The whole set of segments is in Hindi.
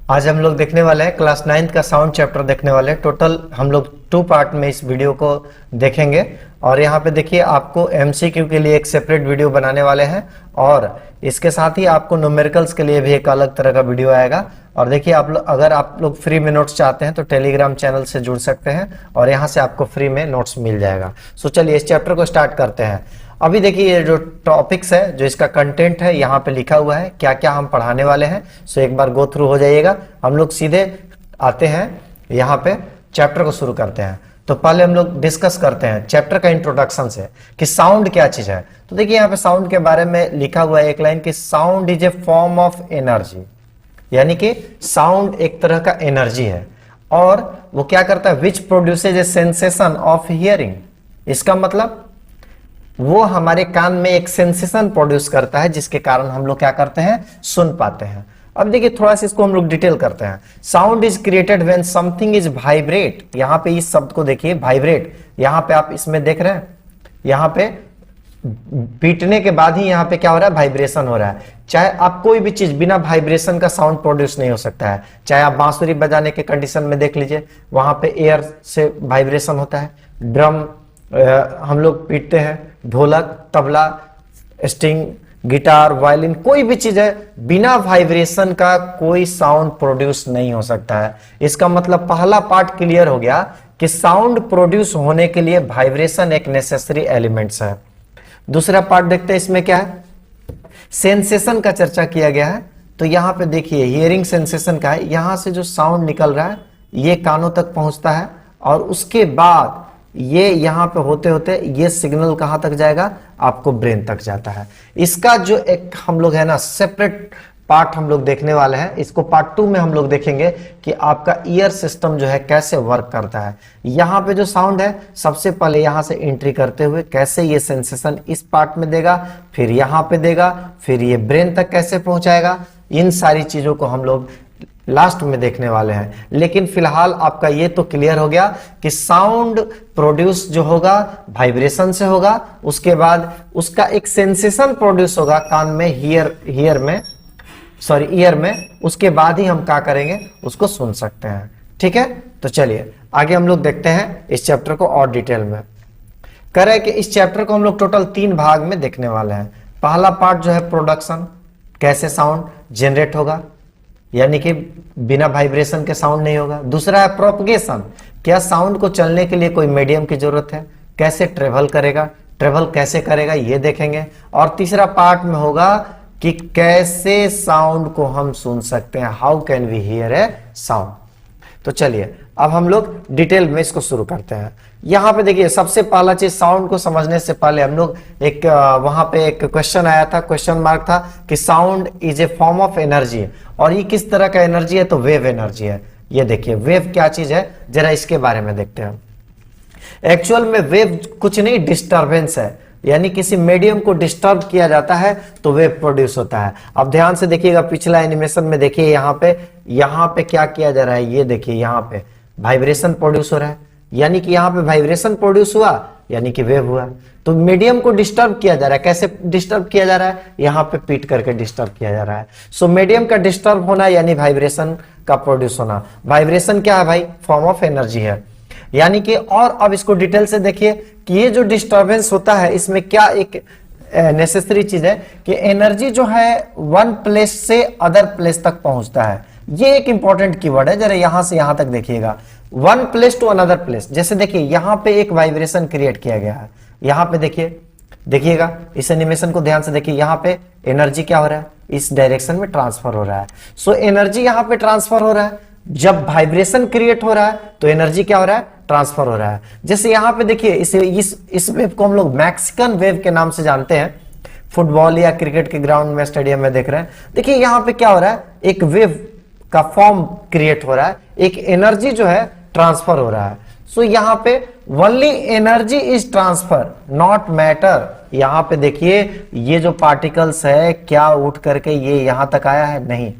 आज हम लोग देखने वाले हैं क्लास 9th का साउंड चैप्टर देखने वाले हैं। टोटल हम लोग 2 पार्ट में इस वीडियो को देखेंगे और यहाँ पे देखिए आपको एमसीक्यू के लिए एक सेपरेट वीडियो बनाने वाले हैं और इसके साथ ही आपको न्यूमेरिकल्स के लिए भी एक अलग तरह का वीडियो आएगा। और देखिए अगर आप लोग फ्री में नोट्स चाहते हैं तो टेलीग्राम चैनल से जुड़ सकते हैं और यहाँ से आपको फ्री में नोट्स मिल जाएगा। सो चलिए इस चैप्टर को स्टार्ट करते हैं। अभी देखिए ये जो टॉपिक्स है, जो इसका कंटेंट है, यहाँ पे लिखा हुआ है क्या क्या हम पढ़ाने वाले हैं। सो एक बार गो थ्रू हो जाइएगा। हम लोग सीधे आते हैं यहाँ पे चैप्टर को शुरू करते हैं। तो पहले हम लोग डिस्कस करते हैं चैप्टर का इंट्रोडक्शन से कि साउंड क्या चीज है। तो देखिए यहाँ पे साउंड के बारे में लिखा हुआ है एक लाइन कि sound is a form of energy, यानी कि साउंड एक तरह का एनर्जी है और वो क्या करता है, which produces a sensation of hearing. इसका मतलब वो हमारे कान में एक सेंसेशन प्रोड्यूस करता है जिसके कारण हम लोग क्या करते हैं, सुन पाते हैं। अब देखिए थोड़ा सा इसको हम लोग डिटेल करते हैं। Sound is created when something is vibrate. यहाँ पे इस शब्द को देखिए, वाइब्रेट। यहाँ पे आप इसमें देख रहे हैं, यहाँ पे पीटने के बाद ही यहाँ पे क्या हो रहा है, वाइब्रेशन हो रहा है। चाहे आप कोई भी चीज बिना वाइब्रेशन का साउंड प्रोड्यूस नहीं हो सकता है। चाहे आप बांसुरी बजाने के कंडीशन में देख लीजिए, वहां पे एयर से वाइब्रेशन होता है। ड्रम हम लोग पीटते हैं, ढोलक, तबला, स्ट्रिंग, गिटार, वायलिन, कोई भी चीज है, बिना वाइब्रेशन का कोई साउंड प्रोड्यूस नहीं हो सकता है। इसका मतलब पहला पार्ट क्लियर हो गया कि साउंड प्रोड्यूस होने के लिए वाइब्रेशन एक नेसेसरी एलिमेंट्स है। दूसरा पार्ट देखते हैं, इसमें क्या है, सेंसेशन का चर्चा किया गया है। तो यहां पे देखिए हियरिंग सेंसेशन का है। यहां से जो साउंड निकल रहा है ये कानों तक पहुंचता है और उसके बाद ये यहां पे होते होते ये सिग्नल कहां तक जाएगा, आपको ब्रेन तक जाता है। इसका जो एक हम लोग है ना सेपरेट पार्ट हम लोग देखने वाले हैं। इसको पार्ट 2 में हम लोग देखेंगे कि आपका ईयर सिस्टम जो है कैसे वर्क करता है। यहाँ पे जो साउंड है सबसे पहले यहाँ से एंट्री करते हुए कैसे ये सेंसेशन इस पार्ट में देगा, फिर यहाँ पे देगा, फिर ये ब्रेन तक कैसे पहुंचाएगा, इन सारी चीजों को हम लोग लास्ट में देखने वाले हैं। लेकिन फिलहाल आपका ये तो क्लियर हो गया कि साउंड प्रोड्यूस जो होगा वाइब्रेशन से होगा, उसके बाद उसका एक सेंसेशन प्रोड्यूस होगा कान में, ईयर में, उसके बाद ही हम क्या करेंगे, उसको सुन सकते हैं। ठीक है, तो चलिए आगे हम लोग देखते हैं इस चैप्टर को और डिटेल में। कह रहे हैं कि इस चैप्टर को हम लोग टोटल 3 भाग में देखने वाले हैं। पहला पार्ट जो है प्रोडक्शन, कैसे साउंड जनरेट होगा, यानी कि बिना वाइब्रेशन के साउंड नहीं होगा। दूसरा है प्रोपगेशन, क्या साउंड को चलने के लिए कोई मीडियम की जरूरत है, कैसे ट्रेवल कैसे करेगा ये देखेंगे। और तीसरा पार्ट में होगा कि कैसे साउंड को हम सुन सकते हैं, how can we hear a sound. तो चलिए अब हम लोग डिटेल में इसको शुरू करते हैं। यहां पे देखिए सबसे पहला चीज, साउंड को समझने से पहले हम लोग एक वहां पे एक क्वेश्चन आया था, क्वेश्चन मार्क था कि sound is a form of energy. और ये किस तरह का एनर्जी है, तो वेव एनर्जी है। ये देखिए वेव क्या चीज है, जरा इसके बारे में देखते हैं। एक्चुअल में वेव कुछ नहीं, डिस्टर्बेंस है, यानी किसी मीडियम को डिस्टर्ब किया जाता है तो वेव प्रोड्यूस होता है। अब ध्यान से देखिएगा, पिछला एनिमेशन में देखिए यहाँ पे क्या किया जा रहा है, ये देखिए यहाँ पे वाइब्रेशन प्रोड्यूस हो रहा है, यानी कि यहाँ पे वाइब्रेशन प्रोड्यूस हुआ यानी कि वेव हुआ। तो मीडियम को डिस्टर्ब किया जा रहा है, कैसे डिस्टर्ब किया जा रहा है, यहाँ पे पीट करके डिस्टर्ब किया जा रहा है। सो मीडियम का डिस्टर्ब होना यानी वाइब्रेशन का प्रोड्यूस होना। वाइब्रेशन क्या है भाई, फॉर्म ऑफ एनर्जी है, यानी कि। और अब इसको डिटेल से देखिए कि ये जो डिस्टर्बेंस होता है इसमें क्या एक नेसेसरी चीज है कि एनर्जी जो है वन प्लेस से अदर प्लेस तक पहुंचता है। ये एक इंपॉर्टेंट कीवर्ड है, जरा यहां से यहां तक देखिएगा, one place to another place. जैसे देखिए यहां पे एक वाइब्रेशन क्रिएट किया गया है, यहां पे देखिएगा इस एनिमेशन को ध्यान से देखिए, यहां पे एनर्जी क्या हो रहा है, इस डायरेक्शन में ट्रांसफर हो रहा है। सो एनर्जी यहां पे ट्रांसफर हो रहा है। जब वाइब्रेशन क्रिएट हो रहा है तो एनर्जी क्या हो रहा है, ट्रांसफर हो रहा है। जैसे यहां पे देखिए इस वेव को हम लोग मैक्सिकन वेव के नाम से जानते हैं। फुटबॉल या क्रिकेट के ग्राउंड में, स्टेडियम में देख रहे हैं, देखिए यहां पे क्या हो रहा है, एक वेव का फॉर्म क्रिएट हो रहा है, एक एनर्जी जो है ट्रांसफर हो रहा है। सो यहां पे only energy is transfer, not matter. यहां पे देखिए ये जो पार्टिकल्स है क्या उठ करके ये यहां तक आया है, नहीं।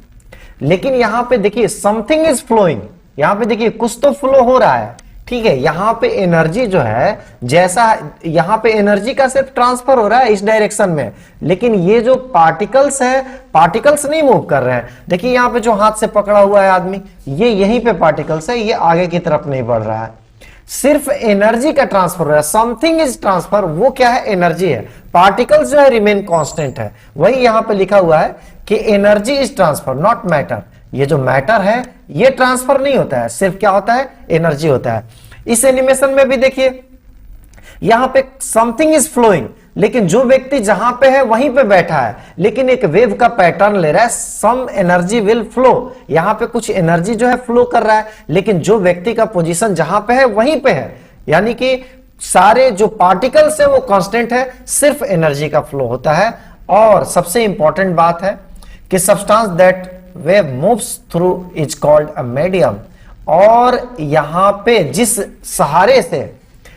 लेकिन यहां पे देखिए समथिंग इज फ्लोइंग, यहां पे देखिए कुछ तो फ्लो हो रहा है, ठीक है, यहां पे एनर्जी जो है, जैसा यहां पे एनर्जी का सिर्फ ट्रांसफर हो रहा है इस डायरेक्शन में, लेकिन ये जो पार्टिकल्स है, पार्टिकल्स नहीं मूव कर रहे हैं। देखिए यहां पे जो हाथ से पकड़ा हुआ है आदमी, ये यहीं पे पार्टिकल्स है, ये आगे की तरफ नहीं बढ़ रहा है, सिर्फ एनर्जी का ट्रांसफर हो रहा है। समथिंग इज ट्रांसफर, वो क्या है? एनर्जी है। पार्टिकल्स जो है रिमेन कांस्टेंट है। वही यहां पे लिखा हुआ है कि energy is transfer not matter. ये जो मैटर है ये ट्रांसफर नहीं होता है, सिर्फ क्या होता है? एनर्जी होता है। इस एनिमेशन में भी देखिए यहां पे समथिंग इज फ्लोइंग, लेकिन जो व्यक्ति जहां पे है वहीं पे बैठा है, लेकिन एक वेव का पैटर्न ले रहा है। सम एनर्जी विल फ्लो, यहां पे कुछ एनर्जी जो है फ्लो कर रहा है, लेकिन जो व्यक्ति का पोजीशन जहां पे है वहीं पे है, यानी कि सारे जो पार्टिकल्स है वो कांस्टेंट है, सिर्फ एनर्जी का फ्लो होता है। और सबसे इंपॉर्टेंट बात है कि substance that wave moves through is called a medium. और यहां पे जिस सहारे से,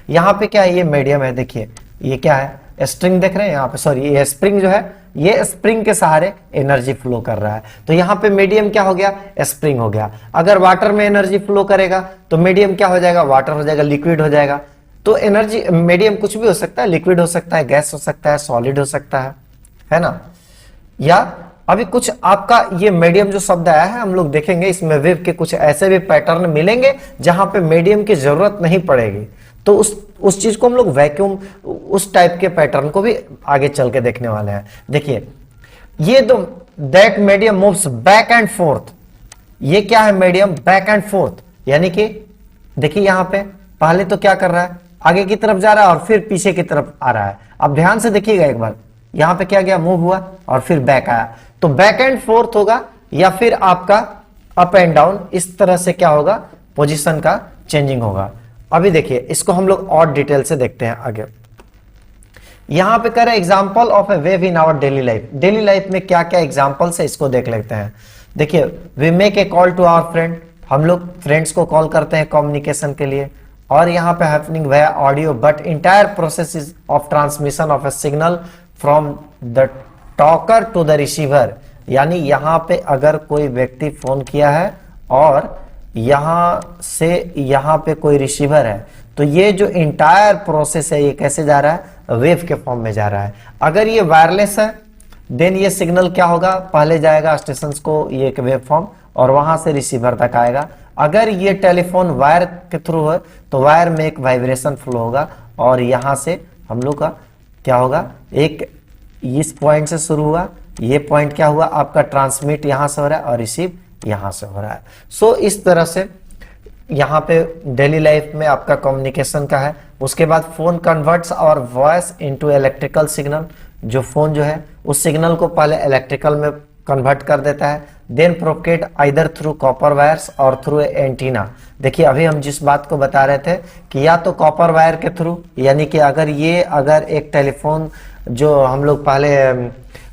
यहां पे क्या है? ये मीडियम है। देखिए ये क्या है? स्ट्रिंग देख रहे हैं यहां पे, सॉरी ये स्प्रिंग जो है, ये स्प्रिंग के सहारे एनर्जी फ्लो कर रहा है, तो यहां पे मीडियम क्या हो गया? स्प्रिंग हो गया। अगर वाटर में एनर्जी फ्लो करेगा तो मीडियम क्या हो जाएगा? वाटर हो जाएगा, लिक्विड हो जाएगा। तो एनर्जी मीडियम कुछ भी हो सकता है, लिक्विड हो सकता है, गैस हो सकता है, सॉलिड हो सकता है ना। या अभी कुछ आपका ये मीडियम जो शब्द आया है, हम लोग देखेंगे इसमें वेव के कुछ ऐसे भी पैटर्न मिलेंगे जहां पे मीडियम की जरूरत नहीं पड़ेगी, तो उस चीज को हम लोग वैक्यूम, उस टाइप के पैटर्न को भी आगे चल के देखने वाले हैं। देखिए ये तो that medium moves back and fourth, ये क्या है? मीडियम बैक एंड फोर्थ, यानी कि देखिए यहां पे पहले तो क्या कर रहा है? आगे की तरफ जा रहा है और फिर पीछे की तरफ आ रहा है। अब ध्यान से देखिएगा एक बार, यहां पे क्या गया? मूव हुआ और फिर बैक आया, तो बैक एंड फोर्थ होगा, या फिर आपका अप एंड डाउन, इस तरह से क्या होगा? पोजीशन का चेंजिंग होगा। अभी देखिए इसको हम लोग और डिटेल से देखते हैं आगे। यहां पे करें example of a wave in our daily life. Daily life में क्या क्या एग्जांपल्स है इसको देख लेते हैं। देखिए we make a call to our friend, हम लोग फ्रेंड्स को कॉल करते हैं कम्युनिकेशन के लिए, और यहाँ पे happening via audio, but entire process is of transmission of a signal from the talker to the receiver. यानी यहाँ पे अगर कोई व्यक्ति फोन किया है और यहां से यहां पे कोई रिसीवर है, तो ये जो इंटायर प्रोसेस है ये कैसे जा रहा है? वेव के फॉर्म में जा रहा है। अगर ये वायरलेस है देन ये सिग्नल क्या होगा? पहले जाएगा स्टेशन को ये एक वेव फॉर्म, और वहां से रिसीवर तक आएगा। अगर ये टेलीफोन वायर के थ्रू है तो वायर में एक वाइब्रेशन फ्लो होगा, और यहां से हम लोग का क्या होगा? एक इस पॉइंट से शुरू हुआ, ये पॉइंट क्या हुआ? आपका ट्रांसमिट यहां से हो रहा है और रिसीव यहां से हो रहा है। सो इस तरह से यहां पे डेली लाइफ में आपका कम्युनिकेशन का है। उसके बाद फोन कन्वर्ट्स और वॉइस इनटू इलेक्ट्रिकल सिग्नल, जो फोन जो है उस सिग्नल को पहले इलेक्ट्रिकल में कन्वर्ट कर देता है, then propagate either through copper wires और थ्रू एंटीना। देखिए अभी हम जिस बात को बता रहे थे कि या तो कॉपर वायर के थ्रू, यानी कि अगर एक टेलीफोन जो हम लोग पहले,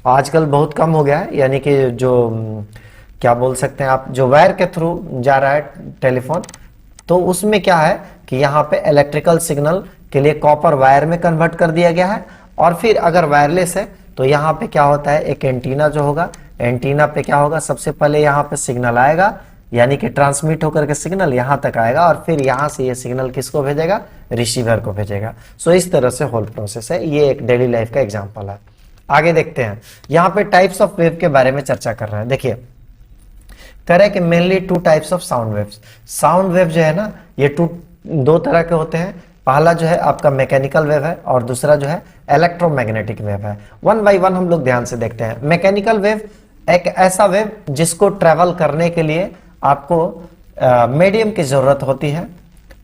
आजकल बहुत कम हो गया है, यानी कि जो क्या बोल सकते हैं आप, जो वायर के थ्रू जा रहा है टेलीफोन, तो उसमें क्या है कि यहाँ पे इलेक्ट्रिकल सिग्नल के लिए कॉपर वायर में कन्वर्ट कर दिया गया है। और फिर अगर वायरलेस है तो यहाँ पे क्या होता है? एक एंटीना जो होगा, एंटीना पे क्या होगा? सबसे पहले यहाँ पे सिग्नल आएगा, यानी कि ट्रांसमिट होकर के सिग्नल यहाँ तक आएगा, और फिर यहाँ से ये सिग्नल किसको भेजेगा? रिसीवर को भेजेगा। सो इस तरह से होल प्रोसेस है। ये एक डेली लाइफ का एग्जाम्पल है। आगे देखते हैं, यहाँ पे टाइप्स ऑफ वेव के बारे में चर्चा कर रहे हैं। देखिए कह रहे हैं कि mainly two types of sound waves. Sound wave जो है ना, ये दो तरह के होते हैं। पहला जो है आपका मैकेनिकल वेव है, और दूसरा जो है इलेक्ट्रोमैग्नेटिक वेव है। वन बाय वन हम लोग ध्यान से देखते हैं। मैकेनिकल वेव एक ऐसा वेव जिसको ट्रेवल करने के लिए आपको मीडियम की जरूरत होती है,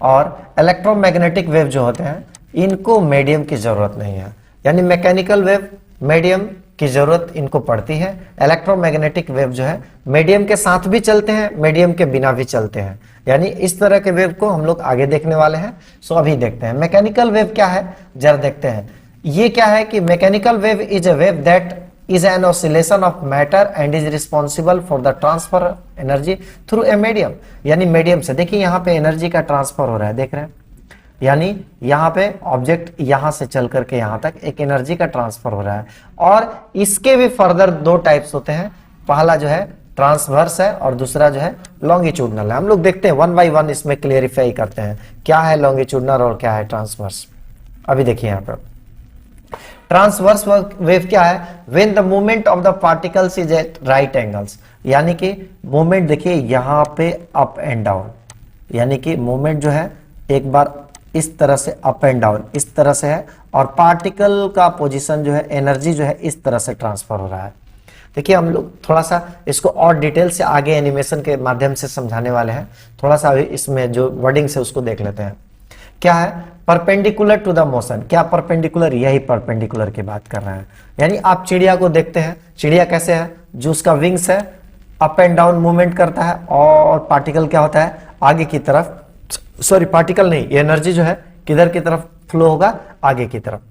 और इलेक्ट्रोमैग्नेटिक वेव जो होते हैं इनको मीडियम की जरूरत नहीं है। यानी मैकेनिकल वेव मीडियम की जरूरत इनको पड़ती है, इलेक्ट्रोमैग्नेटिक वेव जो है मीडियम के साथ भी चलते हैं, मीडियम के बिना भी चलते हैं। यानी इस तरह के वेव को हम लोग आगे देखने वाले हैं। सो अभी देखते हैं मैकेनिकल वेव क्या है, जरा देखते हैं। ये क्या है कि mechanical wave is a wave that is an oscillation of matter and is responsible for the transfer energy through a medium। यानी मीडियम से, देखिए यहाँ पे एनर्जी का ट्रांसफर हो रहा है, देख रहे हैं, यानी यहाँ पे ऑब्जेक्ट यहाँ से चल करके यहाँ तक एक एनर्जी का ट्रांसफर हो रहा है। और इसके भी फर्दर दो टाइप्स होते हैं। पहला जो है ट्रांसवर्स है और दूसरा जो है लॉन्गिट्यूडनल है। हम लोग देखते हैं वन बाय वन इसमें क्लियरिफाई करते हैं क्या है लॉन्गिट्यूडनल और क्या है ट्रांसवर्स। अभी देखिए यहाँ पर ट्रांसवर्स वेव क्या है, when the movement of the particles is at right angles, यानी कि मूवमेंट देखिए यहाँ पे अप एंड डाउन, यानी कि मूवमेंट जो है एक बार इस तरह से अप एंड डाउन इस तरह से है और पार्टिकल का पोजीशन जो है एनर्जी जो है इस तरह से ट्रांसफर हो रहा है। देखिए हम लोग थोड़ा सा इसको और डिटेल से आगे एनिमेशन के माध्यम से समझाने वाले हैं, थोड़ा सा अभी इसमें जो वर्डिंग से उसको देख लेते हैं। क्या है परपेंडिकुलर टू द मोशन, क्या परपेंडिकुलर, यही परपेंडिकुलर की बात कर रहे हैं। यानी आप चिड़िया को देखते हैं, चिड़िया कैसे है, जो उसका विंग्स है अप एंड डाउन मूवमेंट करता है और पार्टिकल क्या होता है आगे की तरफ, सॉरी पार्टिकल नहीं, ये एनर्जी जो है किधर की तरफ फ्लो होगा, आगे की तरफ।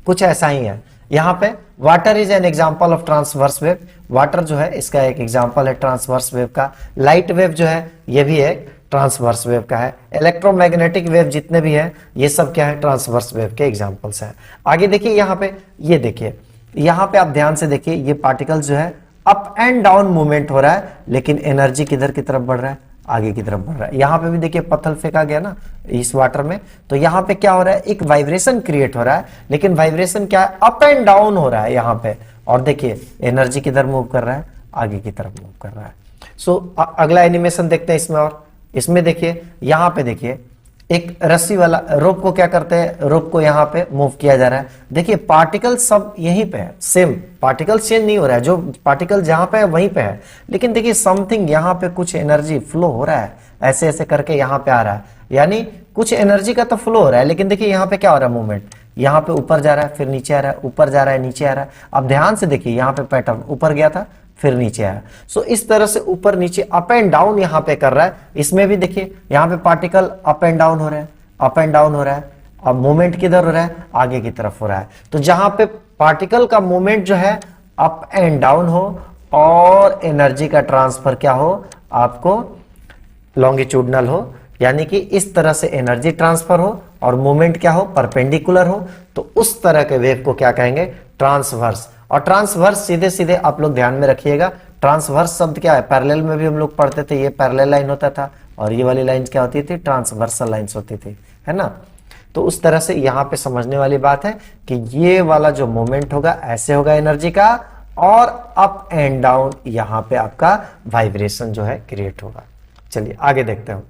कुछ ऐसा ही है यहाँ पे। Water is an example of transverse wave, water जो है इसका एक एग्जाम्पल है ट्रांसवर्स वेव का। लाइट वेव जो है ये भी एक ट्रांसवर्स वेव का है। इलेक्ट्रोमैग्नेटिक वेव जितने भी है ये सब क्या है ट्रांसवर्स वेव के एग्जाम्पल्स हैं। आगे देखिए यहाँ पे, ये देखिए यहाँ पे आप ध्यान से देखिए, ये पार्टिकल्स जो है अप एंड डाउन मूवमेंट हो रहा है, लेकिन एनर्जी किधर की तरफ बढ़ रहा है, आगे की तरफ बढ़ रहा है। यहाँ पे भी देखिए पत्थर फेंका गया ना इस वाटर में, तो यहाँ पे क्या हो रहा है, एक वाइब्रेशन क्रिएट हो रहा है, लेकिन वाइब्रेशन क्या है, अप एंड डाउन हो रहा है यहाँ पे। और देखिए एनर्जी किधर मूव कर रहा है, आगे की तरफ मूव कर रहा है। सो अगला एनिमेशन देखते हैं इसमें। और इसमें देखिए यहाँ पे देखिए एक रस्सी वाला रोप को क्या करते हैं, रोप को यहाँ पे मूव किया जा रहा है। देखिए पार्टिकल सब यहीं पे है, सेम पार्टिकल चेंज नहीं हो रहा है, जो पार्टिकल जहां पे है वहीं पे है, लेकिन देखिए समथिंग यहाँ पे कुछ एनर्जी फ्लो हो रहा है, ऐसे ऐसे करके यहाँ पे आ रहा है, यानी कुछ एनर्जी का तो फ्लो हो रहा है, लेकिन देखिए यहाँ पे क्या हो रहा है, मूवमेंट यहाँ पे ऊपर जा रहा है फिर नीचे आ रहा है, ऊपर जा रहा है नीचे आ रहा है। अब ध्यान से देखिए यहाँ पे पैटर्न ऊपर गया था फिर नीचे आया। सो इस तरह से ऊपर नीचे अप एंड डाउन यहाँ पे कर रहा है। इसमें भी देखिए यहाँ पे पार्टिकल अप एंड डाउन हो रहा है, अप एंड डाउन हो रहा है। अब मूवमेंट किधर हो रहा है, आगे की तरफ हो रहा है। तो जहां पे पार्टिकल का मूवमेंट जो है अप एंड डाउन हो और एनर्जी का ट्रांसफर क्या हो, आपको लॉन्गिट्यूडनल हो, यानी कि इस तरह से एनर्जी ट्रांसफर हो और मूवमेंट क्या हो, परपेंडिकुलर हो, तो उस तरह के वेव को क्या कहेंगे, ट्रांसवर्स। और ट्रांसवर्स सीधे सीधे आप लोग ध्यान में रखिएगा, ट्रांसवर्स शब्द क्या है, पैरेलल में भी हम लोग पढ़ते थे, ये पैरेलल लाइन होता था और ये वाली लाइन क्या होती थी, ट्रांसवर्सल लाइंस होती थी, है ना। तो उस तरह से यहाँ पे समझने वाली बात है कि ये वाला जो मोमेंट होगा ऐसे होगा एनर्जी का, और अप एंड डाउन यहाँ पे आपका वाइब्रेशन जो है क्रिएट होगा। चलिए आगे देखते हैं।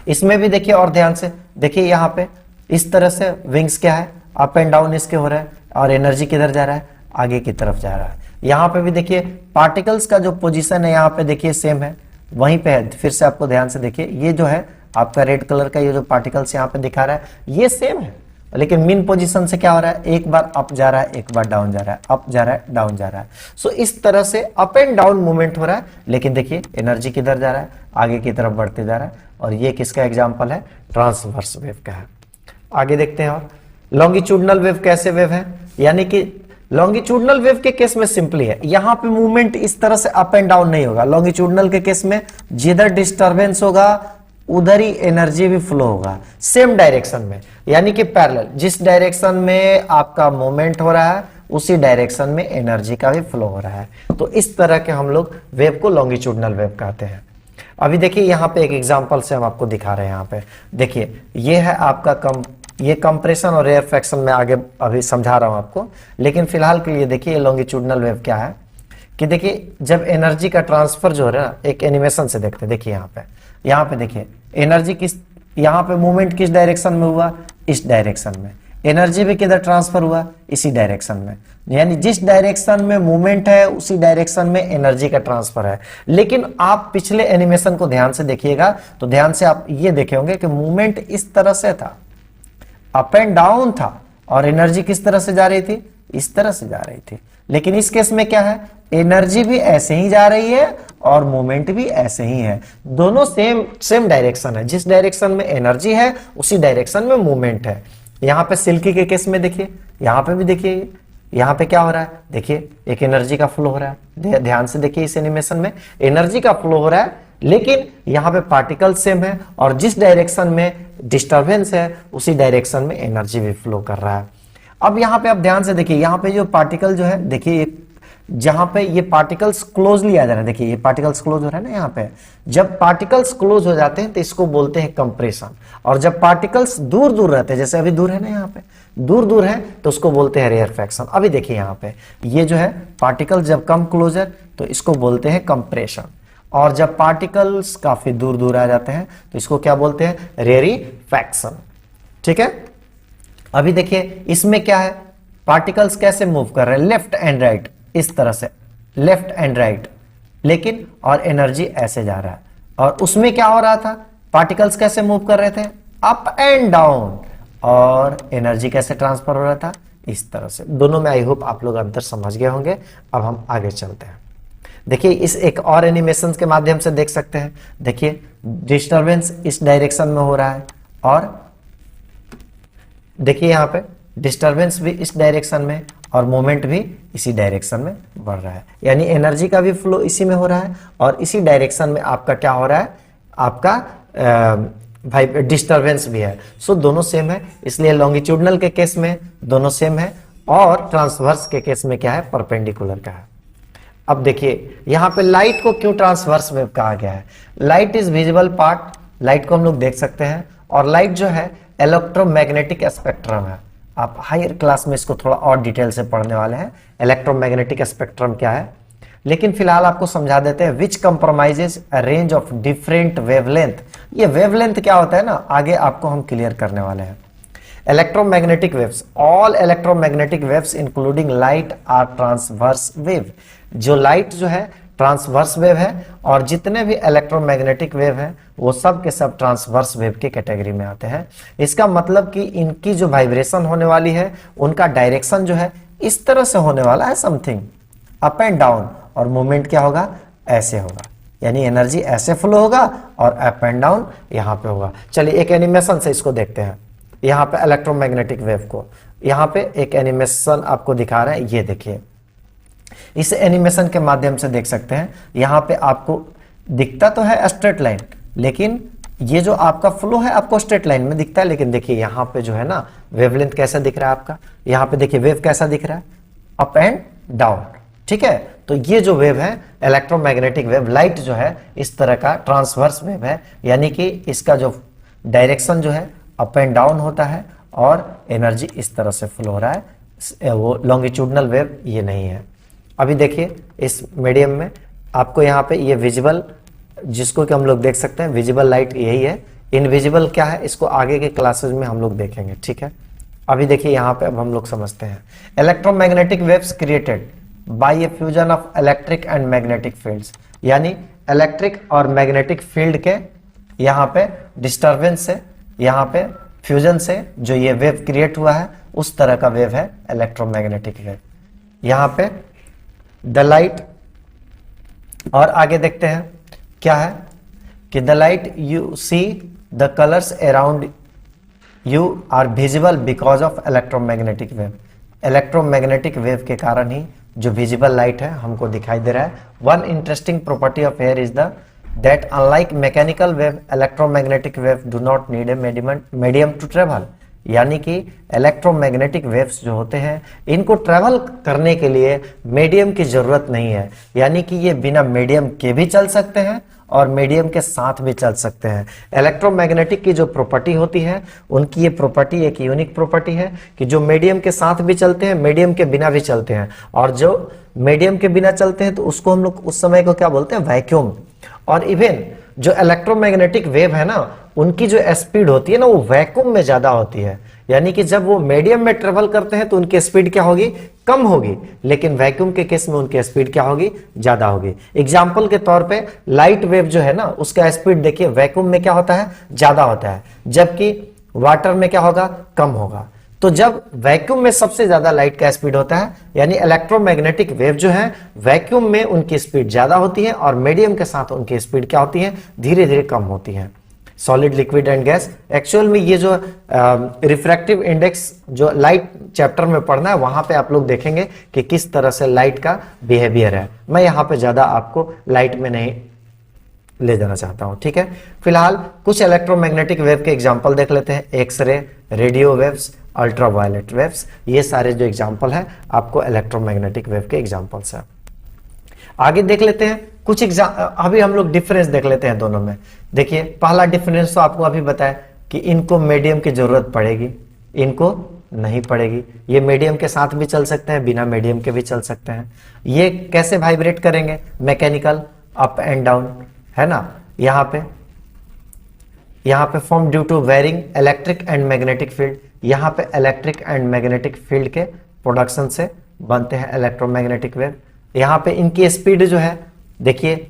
इसमें भी देखिए और ध्यान से देखिए, यहाँ पे इस तरह से विंग्स क्या है, अप एंड डाउन इसके हो रहा है और एनर्जी किधर जा रहा है, आगे की तरफ जा रहा है। यहाँ पे भी देखिए पार्टिकल्स का जो पोजीशन है यहाँ पे देखिए सेम है, वहीं पे है। फिर से आपको ध्यान से देखिए, ये जो है आपका रेड कलर का ये जो पार्टिकल्स यहाँ पे दिखा रहा है ये सेम है, लेकिन मीन पोजीशन से क्या हो रहा है, एक बार अप जा रहा है एक बार डाउन जा रहा है, अप जा रहा है डाउन जा रहा है। सो इस तरह से अप एंड डाउन मूवमेंट हो रहा है, लेकिन देखिए एनर्जी किधर जा रहा है, आगे की तरफ बढ़ते जा रहा है। और ये किसका एग्जाम्पल है, ट्रांसवर्स वेव का है। आगे देखते हैं। और लॉन्गिट्यूडनल वेव कैसे वेव है, यानी कि लॉन्गिट्यूडनल वेव के केस में सिंपली है, यहां पे मूवमेंट इस तरह से अप एंड डाउन नहीं होगा। लॉन्गिट्यूडनल के केस में जिधर डिस्टरबेंस होगा उधर ही एनर्जी भी फ्लो होगा, सेम डायरेक्शन में, यानी कि पैरेलल, जिस डायरेक्शन में आपका मूवमेंट हो रहा है उसी डायरेक्शन में एनर्जी का भी फ्लो हो रहा है। तो इस तरह के हम लोग वेव को लॉन्गिट्यूडनल वेव कहते हैं। अभी देखिए यहाँ पे एक एग्जांपल से हम आपको दिखा रहे हैं। यहाँ पे देखिए ये है आपका ये कंप्रेशन और रेयरफैक्शन में आगे अभी समझा रहा हूं आपको, लेकिन फिलहाल के लिए देखिए ये लॉन्गिट्यूडनल वेव क्या है कि देखिए जब एनर्जी का ट्रांसफर जो हो रहा है, एक एनिमेशन से देखते हैं। देखिए यहाँ पे देखिए एनर्जी किस, यहाँ पे मूवमेंट किस डायरेक्शन में हुआ, इस डायरेक्शन में। एनर्जी भी किधर ट्रांसफर हुआ, इसी डायरेक्शन में, यानी जिस डायरेक्शन में मूवमेंट है उसी डायरेक्शन में एनर्जी का ट्रांसफर है। लेकिन आप पिछले एनिमेशन को ध्यान से देखिएगा तो ध्यान से आप ये देखे होंगे कि मूवमेंट इस तरह से था, अप एंड डाउन था, और एनर्जी किस तरह से जा रही थी, इस तरह से जा रही थी। लेकिन इस केस में क्या है, एनर्जी भी ऐसे ही जा रही है और मूवमेंट भी ऐसे ही है, दोनों सेम डायरेक्शन है। जिस डायरेक्शन में एनर्जी है उसी डायरेक्शन में मूवमेंट है। यहाँ पे सिल्की के केस में देखिए, यहाँ पे भी देखिए, यहाँ पे क्या हो रहा है, देखिए एक एनर्जी का फ्लो हो रहा है। ध्यान से देखिए इस एनिमेशन में एनर्जी का फ्लो हो रहा है, लेकिन यहाँ पे पार्टिकल सेम है और जिस डायरेक्शन में डिस्टरबेंस है उसी डायरेक्शन में एनर्जी भी फ्लो कर रहा है। अब यहाँ पे आप ध्यान से देखिए, यहाँ पे जो पार्टिकल जो है देखिए जहां पे ये पार्टिकल्स क्लोजली आ जा रहे हैं, देखिए ये पार्टिकल्स क्लोज हो रहा है ना यहाँ पे, जब पार्टिकल्स क्लोज हो जाते हैं तो इसको बोलते हैं कंप्रेशन। और जब पार्टिकल्स दूर दूर रहते हैं, जैसे अभी दूर है ना यहाँ पे, दूर दूर है, तो उसको बोलते हैं रेयरफैक्शन। अभी देखिए यहाँ पे ये जो है पार्टिकल जब कम क्लोजर तो इसको बोलते हैं कंप्रेशन, और जब पार्टिकल्स काफी दूर दूर आ जाते हैं तो इसको क्या बोलते हैं, रेयरीफैक्शन। ठीक है, अभी देखिए इसमें क्या है, पार्टिकल्स कैसे मूव कर रहे हैं, लेफ्ट एंड राइट, इस तरह से लेफ्ट एंड राइट, लेकिन और एनर्जी ऐसे जा रहा है। और उसमें क्या हो रहा था, पार्टिकल्स कैसे मूव कर रहे थे, अप एंड डाउन, और एनर्जी कैसे ट्रांसफर हो रहा था, इस तरह से। दोनों में आई होप आप लोग अंतर समझ गए होंगे। अब हम आगे चलते हैं। देखिए इस एक और एनिमेशन के माध्यम से देख सकते हैं। देखिए डिस्टरबेंस इस डायरेक्शन में हो रहा है, और देखिए यहाँ पे डिस्टरबेंस भी इस डायरेक्शन में और मोमेंट भी इसी डायरेक्शन में बढ़ रहा है, यानी एनर्जी का भी फ्लो इसी में हो रहा है और इसी डायरेक्शन में आपका क्या हो रहा है, आपका भाई डिस्टरबेंस भी है। सो दोनों सेम है, इसलिए लॉन्गिट्यूडनल के केस में दोनों सेम है और ट्रांसवर्स के केस में क्या है, परपेंडिकुलर का है। अब देखिए यहाँ पे लाइट को क्यों ट्रांसवर्स वेव कहा गया है, light is visible part, light को हम लोग देख सकते हैं, और लाइट जो है इलेक्ट्रोमैग्नेटिक स्पेक्ट्रम है। आप हायर क्लास में इसको थोड़ा और डिटेल से पढ़ने वाले हैं, इलेक्ट्रोमैग्नेटिक स्पेक्ट्रम क्या है, लेकिन फिलहाल आपको समझा देते हैं। Which compromises a range of different wavelength, ये वेवलेंथ क्या होता है ना, आगे आपको हम क्लियर करने वाले हैं। Electromagnetic waves, all electromagnetic waves including light are transverse wave. जो लाइट जो है ट्रांसवर्स वेव है, और जितने भी इलेक्ट्रोमैग्नेटिक वेव है वो सब के सब ट्रांसवर्स वेव के कैटेगरी में आते हैं। इसका मतलब कि इनकी जो वाइब्रेशन होने वाली है उनका डायरेक्शन जो है इस तरह से होने वाला है, समथिंग अप एंड डाउन, और मूवमेंट क्या होगा, ऐसे होगा, यानी एनर्जी ऐसे फ्लो होगा और अप एंड डाउन यहाँ पे होगा। चलिए एक एनिमेशन से इसको देखते हैं। यहाँ पे इलेक्ट्रोमैग्नेटिक वेव को यहाँ पे एक एनिमेशन आपको दिखा रहे हैं, ये देखिए। इस एनिमेशन के माध्यम से देख सकते हैं, यहाँ पे आपको दिखता तो है स्ट्रेट लाइन, लेकिन ये जो आपका फ्लो है आपको स्ट्रेट लाइन में दिखता है, लेकिन देखिए यहाँ पे जो है ना वेवलेंथ कैसा दिख रहा है आपका, यहाँ पे देखिए वेव कैसा दिख रहा है, अप एंड डाउन। ठीक है, तो ये जो वेव है इलेक्ट्रोमैग्नेटिक वेव, लाइट जो है इस तरह का ट्रांसवर्स वेव है, यानी कि इसका जो डायरेक्शन जो है अप एंड डाउन होता है और एनर्जी इस तरह से फ्लो हो रहा है। वो लॉन्गिट्यूडनल वेव ये नहीं है। अभी देखिए इस मीडियम में आपको यहाँ पे ये विजिबल, जिसको कि हम लोग देख सकते हैं, विजिबल लाइट यही है। इनविजिबल क्या है, इसको आगे के क्लासेस में हम लोग देखेंगे। ठीक है, अभी देखिए यहाँ पे अब हम लोग समझते हैं। Electromagnetic waves created by A fusion of electric and magnetic fields, यानी इलेक्ट्रिक और मैग्नेटिक फील्ड के यहाँ पे डिस्टर्बेंस से, यहाँ पे फ्यूजन से जो ये वेव क्रिएट हुआ है उस तरह का वेव है इलेक्ट्रोमैग्नेटिक वेव। यहाँ पे द लाइट, और आगे देखते हैं क्या है कि the light you see the colours around you are visible because of electromagnetic wave. Electromagnetic wave के कारण ही जो विजिबल लाइट है हमको दिखाई दे रहा है। One interesting property of air is the that unlike mechanical wave electromagnetic wave do not need a medium to travel, यानी कि इलेक्ट्रोमैग्नेटिक वेव्स जो होते हैं इनको ट्रेवल करने के लिए मीडियम की जरूरत नहीं है, यानी कि ये बिना मीडियम के भी चल सकते हैं और मीडियम के साथ भी चल सकते हैं। इलेक्ट्रोमैग्नेटिक की जो प्रॉपर्टी होती है उनकी ये प्रॉपर्टी एक यूनिक प्रॉपर्टी है कि जो मीडियम के साथ भी चलते हैं, मीडियम के बिना भी चलते हैं, और जो मीडियम के बिना चलते हैं तो उसको हम लोग उस समय को क्या बोलते हैं, वैक्यूम। और इवन जो इलेक्ट्रोमैग्नेटिक वेव है ना उनकी जो स्पीड होती है ना वो वैक्यूम में ज्यादा होती है, यानी कि जब वो मीडियम में ट्रेवल करते हैं तो उनकी स्पीड क्या होगी, कम होगी, लेकिन वैक्यूम के केस में उनकी स्पीड क्या होगी, ज्यादा होगी। एग्जांपल के तौर पे लाइट वेव जो है ना उसका स्पीड देखिए वैक्यूम में क्या होता है, ज्यादा होता है, जबकि वाटर में क्या होगा, कम होगा। तो जब वैक्यूम में सबसे ज्यादा लाइट का स्पीड होता है, यानी इलेक्ट्रोमैग्नेटिक वेव जो है वैक्यूम में उनकी स्पीड ज्यादा होती है और मीडियम के साथ उनकी स्पीड क्या होती है, धीरे धीरे कम होती है। Solid, liquid and gas, actual में ये जो रिफ्रैक्टिव इंडेक्स जो लाइट चैप्टर में पढ़ना है वहां पे आप लोग देखेंगे कि किस तरह से लाइट का बिहेवियर है। मैं यहाँ पे ज्यादा आपको लाइट में नहीं ले जाना चाहता हूं। ठीक है, फिलहाल कुछ इलेक्ट्रोमैग्नेटिक वेव के एग्जांपल देख लेते हैं। X ray, radio waves, ultraviolet waves, ये सारे जो एग्जांपल है आपको इलेक्ट्रोमैग्नेटिक वेव के एग्जांपल्स है। आगे देख लेते हैं कुछ अभी हम लोग डिफरेंस देख लेते हैं दोनों में। देखिए पहला डिफरेंस तो आपको अभी बताया कि इनको मीडियम की जरूरत पड़ेगी, इनको नहीं पड़ेगी। ये मीडियम के साथ भी चल सकते हैं, बिना मीडियम के भी चल सकते हैं। ये कैसे वाइब्रेट करेंगे? मैकेनिकल, अप एंड डाउन, है ना। यहाँ पे form due to varying electric and magnetic field, यहाँ पे इलेक्ट्रिक एंड मैग्नेटिक फील्ड के प्रोडक्शन से बनते हैं इलेक्ट्रोमैग्नेटिक वेव। यहाँ पे इनकी स्पीड जो है, देखिए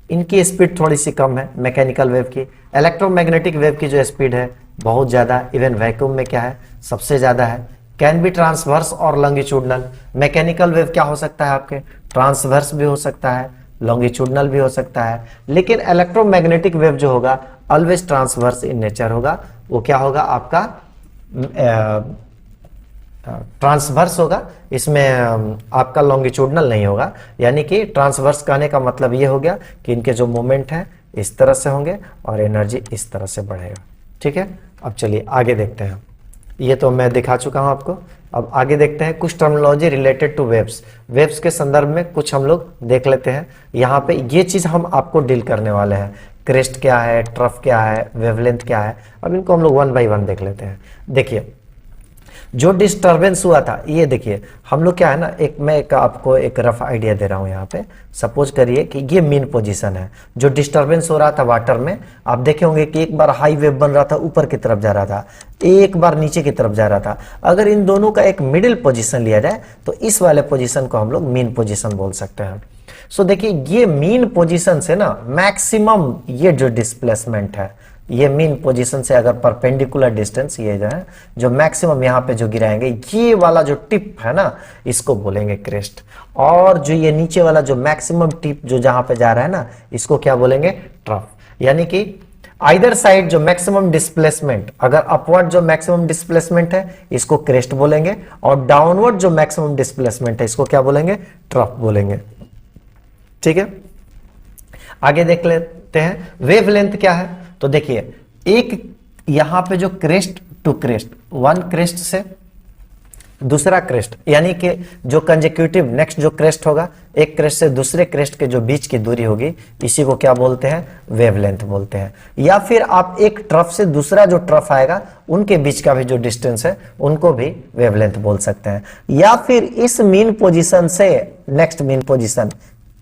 इनकी स्पीड थोड़ी सी कम है मैकेनिकल वेव की। इलेक्ट्रोमैग्नेटिक वेव की जो स्पीड है बहुत ज्यादा, इवन वैक्यूम में क्या है सबसे ज्यादा है। कैन बी ट्रांसवर्स और लॉन्गिट्यूडनल। मैकेनिकल वेव क्या हो सकता है आपके? ट्रांसवर्स भी हो सकता है, लॉन्गिट्यूडनल भी हो सकता है, लेकिन इलेक्ट्रोमैग्नेटिक वेव जो होगा ऑलवेज ट्रांसवर्स इन नेचर होगा। वो क्या होगा आपका? ट्रांसवर्स होगा, इसमें आपका लॉन्गिट्यूडनल नहीं होगा। यानी कि ट्रांसवर्स कहने का मतलब ये हो गया कि इनके जो मोमेंट है इस तरह से होंगे और एनर्जी इस तरह से बढ़ेगा। ठीक है, अब चलिए आगे देखते हैं। ये तो मैं दिखा चुका हूं आपको। अब आगे देखते हैं कुछ terminology related two waves. Waves के संदर्भ में कुछ हम लोग देख लेते हैं। यहाँ पे ये चीज हम आपको डील करने वाले हैं। क्रेस्ट क्या है, ट्रफ क्या है, वेवलेंथ क्या है, अब इनको हम लोग वन बाई वन देख लेते हैं। देखिए जो डिस्टरबेंस हुआ था, ये देखिए हम लोग क्या है ना, मैं आपको एक रफ आइडिया दे रहा हूं। यहाँ पे सपोज करिए कि ये मीन पोजीशन है। जो डिस्टरबेंस हो रहा था वाटर में, आप देखे होंगे कि एक बार हाई वेव बन रहा था, ऊपर की तरफ जा रहा था, एक बार नीचे की तरफ जा रहा था। अगर इन दोनों का एक मिडिल पोजीशन लिया जाए तो इस वाले पोजीशन को हम लोग मीन पोजीशन बोल सकते हैं। सो देखिए ये मीन पोजीशन से ना मैक्सिमम ये जो डिस्प्लेसमेंट है, ये मीन पोजीशन से अगर परपेंडिकुलर डिस्टेंस ये जो है, जो मैक्सिमम यहाँ पे जो गिराएंगे, ये वाला जो टिप है ना, इसको बोलेंगे क्रेस्ट। और जो ये नीचे वाला जो मैक्सिमम टिप जो जहां पे जा रहा है ना, इसको क्या बोलेंगे? ट्रफ। यानी कि आइदर साइड जो मैक्सिमम डिस्प्लेसमेंट, अगर अपवर्ड जो मैक्सिमम डिस्प्लेसमेंट है इसको क्रेस्ट बोलेंगे, और डाउनवर्ड जो मैक्सिमम डिस्प्लेसमेंट है इसको क्या बोलेंगे? ट्रफ बोलेंगे। ठीक है, आगे देख लेते हैं वेवलेंथ क्या है। तो देखिए एक यहां पे जो crest to crest, one crest से दूसरा क्रेस्ट, यानी कि जो कंजेक्यूटिव नेक्स्ट जो क्रेस्ट होगा, एक क्रेस्ट से दूसरे क्रेस्ट के जो बीच की दूरी होगी, इसी को क्या बोलते हैं? वेवलेंथ बोलते हैं। या फिर आप एक ट्रफ से दूसरा जो ट्रफ आएगा उनके बीच का भी जो डिस्टेंस है उनको भी वेवलेंथ बोल सकते हैं। या फिर इस मीन पोजीशन से नेक्स्ट मीन पोजीशन,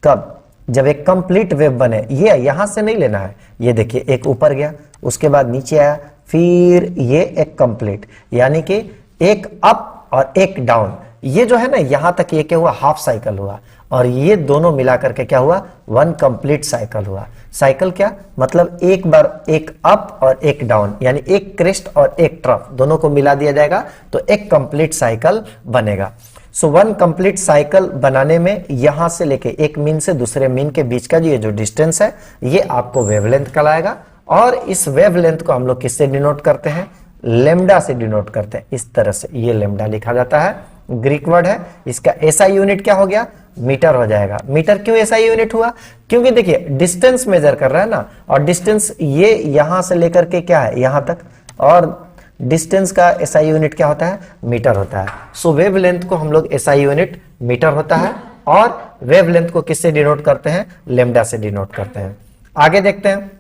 कब? जब एक कंप्लीट वेव बने। ये यहां से नहीं लेना है, ये देखिए एक ऊपर गया, उसके बाद नीचे आया, फिर ये एक कंप्लीट, यानी कि एक अप और एक डाउन। ये जो है ना यहां तक ये क्या हुआ? हाफ साइकिल हुआ, और ये दोनों मिलाकर के क्या हुआ? वन कंप्लीट साइकिल हुआ। साइकिल क्या मतलब? एक बार एक अप और एक डाउन, यानी एक क्रेस्ट और एक ट्रफ, दोनों को मिला दिया जाएगा तो एक कंप्लीट साइकिल बनेगा। सो वन कंप्लीट साइकिल बनाने में यहां से लेके एक मीन से दूसरे मीन के बीच का ये जो डिस्टेंस है, ये आपको वेवलेंथ कहलाएगा। और इस वेवलेंथ को हम लोग किससे डिनोट करते हैं? लेम्डा से डिनोट करते हैं। इस तरह से ये लेम्डा लिखा जाता है, ग्रीक वर्ड है। इसका एसआई यूनिट क्या हो गया? मीटर हो जाएगा। मीटर क्यों एसआई यूनिट हुआ? क्योंकि देखिए डिस्टेंस मेजर कर रहा है ना, और डिस्टेंस ये यहां से लेकर के क्या है? यहां तक, और डिस्टेंस का एसआई यूनिट क्या होता है? मीटर होता है। सो वेवलेंथ को हम लोग एसआई यूनिट मीटर होता है, और वेवलेंथ को किससे डिनोट करते हैं? लेम्डा से डिनोट करते हैं। आगे देखते हैं।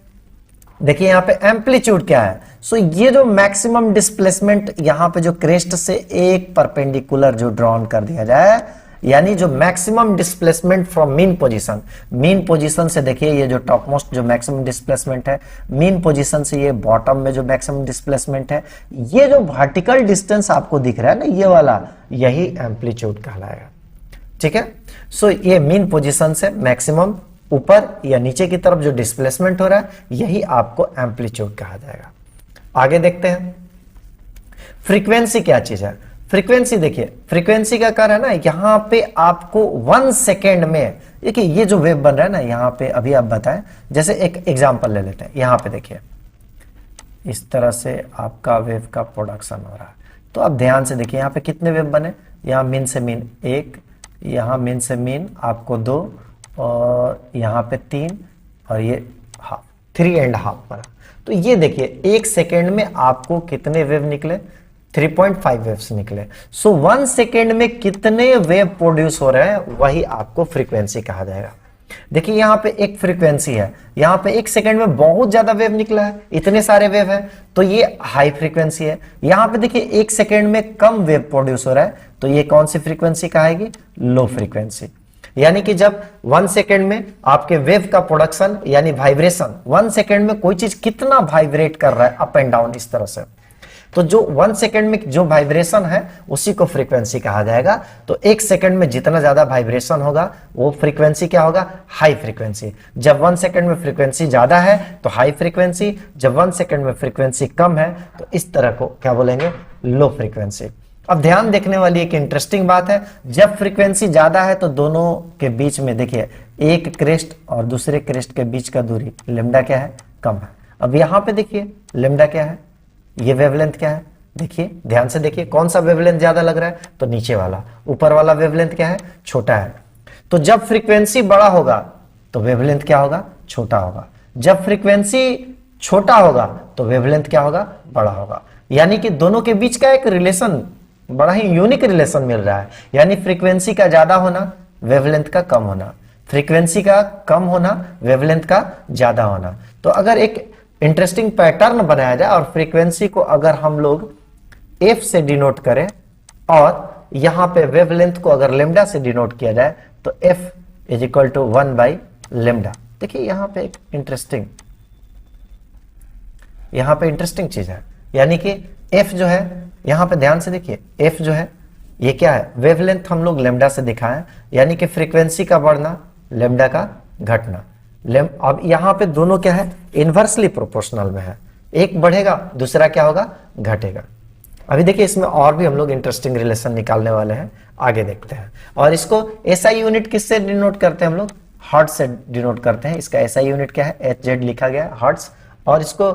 देखिए यहाँ पे एम्पलीट्यूड क्या है। सो ये जो मैक्सिमम डिस्प्लेसमेंट यहाँ पे जो क्रेस्ट से एक परपेंडिकुलर जो ड्रॉन कर दिया जाए, यानी जो maximum displacement from mean position, mean position से देखिए ये जो टॉप मोस्ट जो मैक्सिमम डिस्प्लेसमेंट है, मीन पोजीशन से ये बॉटम में जो मैक्सिमम डिस्प्लेसमेंट है, ये जो वर्टिकल डिस्टेंस आपको दिख रहा है ना, ये वाला, यही एम्पलीट्यूड कहलाएगा। ठीक है, सो ये मीन पोजीशन से मैक्सिमम ऊपर या नीचे की तरफ जो डिस्प्लेसमेंट हो रहा है, यही आपको एम्पलीट्यूड कहा जाएगा। आगे देखते हैं फ्रीक्वेंसी क्या चीज है। फ्रीक्वेंसी देखिए, फ्रीक्वेंसी का कार्य है ना, यहां पे आपको 1 सेकेंड में, देखिए ये जो वेव बन रहा है ना यहां पे, अभी आप बताएं, जैसे एक एग्जांपल ले लेते हैं। यहां पे देखिए इस तरह से आपका वेव का प्रोडक्शन हो रहा है, तो आप ध्यान से देखिए यहाँ पे कितने वेव बने। यहाँ मीन से मीन 1, यहाँ मीन से मीन आपको 2, और यहाँ पे 3, और ये हाफ, 3.5 बना। तो ये देखिए 1 सेकेंड में आपको कितने वेव निकले? 3.5 वेव्स निकले। सो 1 सेकेंड में कितने वेव प्रोड्यूस हो रहे हैं, वही आपको फ्रीक्वेंसी कहा जाएगा। देखिए यहाँ पे एक फ्रीक्वेंसी है, यहाँ पे 1 सेकंड में बहुत ज्यादा वेव निकला है, इतने सारे वेव है, तो ये हाई फ्रीक्वेंसी है। यहाँ पे देखिए 1 सेकंड में कम वेव प्रोड्यूस हो रहा है, तो ये कौन सी फ्रीक्वेंसी कहेगी? Low frequency. यानी कि जब 1 सेकंड में आपके वेव का प्रोडक्शन यानी वाइब्रेशन, 1 सेकंड में कोई चीज कितना वाइब्रेट कर रहा है अप एंड डाउन इस तरह से, तो जो 1 सेकंड में जो वाइब्रेशन है उसी को फ्रीक्वेंसी कहा जाएगा। तो 1 सेकंड में जितना ज्यादा वाइब्रेशन होगा वो फ्रीक्वेंसी क्या होगा? High frequency. जब 1 सेकंड में फ्रीक्वेंसी ज्यादा है तो हाई फ्रीक्वेंसी, जब 1 सेकंड में फ्रीक्वेंसी कम है तो इस तरह को क्या बोलेंगे? Low frequency. अब ध्यान देखने वाली एक इंटरेस्टिंग बात है, जब फ्रीक्वेंसी ज्यादा है तो दोनों के बीच में देखिए एक क्रेस्ट और दूसरे क्रेस्ट के बीच का दूरी लेम्डा क्या है? कम है। अब यहां पे देखिए लेम्डा क्या है, ये वेवलेंथ क्या है? देखिए ध्यान से देखिए, कौन सा वेवलेंथ ज्यादा लग रहा है? तो नीचे वाला। ऊपर वाला वेवलेंथ क्या है? छोटा है। तो जब फ्रीक्वेंसी बड़ा होगा तो वेवलेंथ क्या होगा? छोटा होगा। जब फ्रीक्वेंसी छोटा होगा तो वेवलेंथ क्या होगा? बड़ा होगा। यानी कि दोनों के बीच का एक रिलेशन, बड़ा ही यूनिक रिलेशन मिल रहा है। यानी फ्रीक्वेंसी का ज्यादा होना, वेवलेंथ का कम होना, फ्रीक्वेंसी का कम होना, वेवलेंथ का ज्यादा होना। तो अगर एक इंटरेस्टिंग पैटर्न बनाया जाए और फ्रीक्वेंसी को अगर हम लोग f से डिनोट करें और यहां पे वेवलेंथ को अगर लेम्डा से डिनोट किया जाए तो f इज इक्वल टू 1/λ। देखिए यहां पे एक इंटरेस्टिंग चीज है, यानी कि f जो है, यहां पे ध्यान से देखिए f जो है ये क्या है? वेवलेंथ हम लोग लेम्डा से दिखाएं, यानी कि फ्रीक्वेंसी का बढ़ना, लेम्डा का घटना। अब यहां पे दोनों क्या है? इनवर्सली प्रोपोर्शनल में है, एक बढ़ेगा दूसरा क्या होगा? घटेगा। अभी देखिए इसमें और भी हम लोग इंटरेस्टिंग रिलेशन निकालने वाले हैं, आगे देखते हैं। और इसको एसआई यूनिट किससे डिनोट करते हैं हम लोग? हर्ट्ज से डिनोट करते हैं। इसका एसआई यूनिट क्या है? HZ लिखा गया है, हर्ट्ज। और इसको